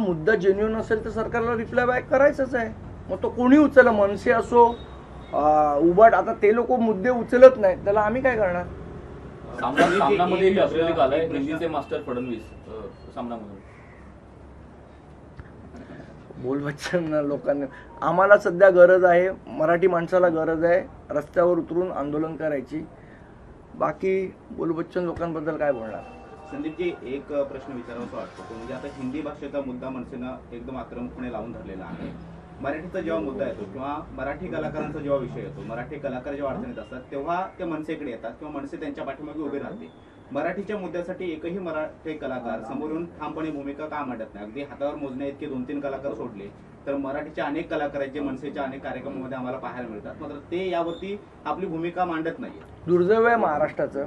मुद्दा जेन्युइन असेल तर सरकारला रिप्लाय बॅक करायचंच आहे. मग तो कोणी उचलला, मनसे असो उबाट, आता ते लोक मुद्दे उचलत नाहीत, त्याला आम्ही काय करणार. सामनामध्ये अभिषेक आलाय, हिंदीचे मास्टर फडणवीस सामनामध्ये. बोलबच्चन लोकांनी, आम्हाला सध्या गरज आहे, मराठी माणसाला गरज आहे रस्त्यावर उतरून आंदोलन करायची. बाकी बोलबच्चन लोकांबद्दल काय बोलणार. संदीपजी, एक प्रश्न विचारावासा वाटतो, म्हणजे आता हिंदी भाषेचा मुद्दा मनसेनं एकदम आक्रमकपणे लावून धरलेला आहे. मराठीचा जेव्हा मुद्दा येतो किंवा मराठी कलाकारांचा जेव्हा विषय येतो, मराठी कलाकार जेव्हा अडचणीत असतात तेव्हा ते मनसेकडे येतात किंवा मनसे त्यांच्या पाठीमागे उभे राहते. मराठीच्या मुद्द्यासाठी एकही मराठी कलाकार समोरून ठामपणे भूमिका का मांडत नाही. अगदी हातावर मोजण्या इतके 2-3 कलाकार सोडले तर मराठीचे अनेक कलाकार आहेत जे मनसेच्या अनेक कार्यक्रमामध्ये आम्हाला पाहायला मिळतात, मात्र ते यावरती आपली भूमिका मांडत नाहीये. दुर्दैव आहे महाराष्ट्राचं.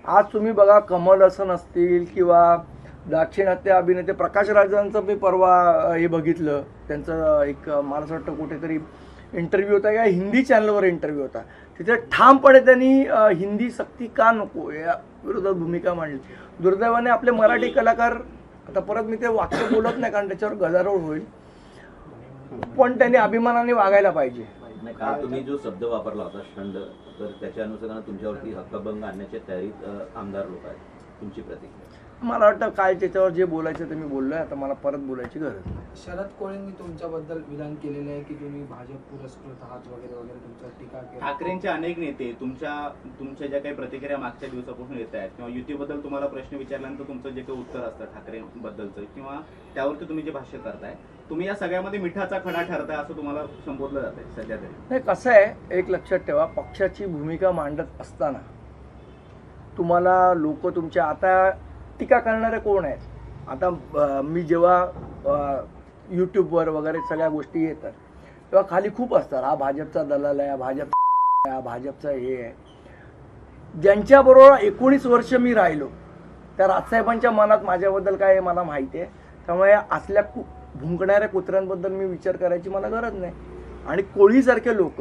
आज तुम्ही बघा, कमल हसन असतील किंवा दाक्षिणात्य अभिनेते प्रकाश राजांचं मी परवा हे बघितलं, त्यांचं एक मला असं वाटतं कुठेतरी इंटरव्ह्यू होता, या हिंदी चॅनलवर इंटरव्ह्यू होता, तिथे ठामपणे त्यांनी हिंदी सक्ती का नको या विरोधात भूमिका मांडली. दुर्दैवाने आपले मराठी कलाकार, आता परत मी ते वाक्य बोलत नाही कारण त्याच्यावर गदारोळ होईल, पण त्यांनी अभिमानाने वागायला पाहिजे. काल तुम्ही जो शब्द वापरला होता शंड, तर त्याच्या अनुषंगाने तुमच्यावरती हक्कभंग आणण्याच्या तयारीत आमदार लोक आहेत, तुमची प्रतिक्रिया. मला वाटतं काय त्याच्यावर जे बोलायचं ते मी बोललोय, आता मला परत बोलायची गरज नाही. शरद कोळेंनी तुमच्याबद्दल विधान केलेले आहे की तुम्ही भाजप पुरस्कृत आहात वगैरे वगैरे, तुमच्यावर टीका केली. ठाकरेंचे अनेक नेते तुमच्या ज्या काही प्रतिक्रिया मागच्या दिवसापासून येत आहेत किंवा युतीबद्दल तुम्हाला प्रश्न विचारल्यानंतर तुमचं जे काही उत्तर असतं ठाकरेंबद्दलचं किंवा त्यावरती तुम्ही जे भाष्य करताय, तुम्ही या सगळ्यामध्ये मिठाचा खडा ठरताय असं तुम्हाला संबोधलं जात आहे सध्या तरी. नाही, कसं आहे, एक लक्षात ठेवा, पक्षाची भूमिका मांडत असताना तुम्हाला लोक तुमच्या, आता टीका करणारे कोण आहेत, आता मी जेव्हा यूट्यूबवर वगैरे सगळ्या गोष्टी येतात तेव्हा खाली खूप असतात, हा भाजपचा दलाल आहे, हा भाजपचा हे आहे. ज्यांच्याबरोबर 19 वर्ष मी राहिलो त्या राजसाहेबांच्या मनात माझ्याबद्दल काय आहे मला माहिती आहे, त्यामुळे असल्या भुंकणाऱ्या कुत्र्यांबद्दल मी विचार करायची मला गरज नाही. आणि कोळीसारखे लोक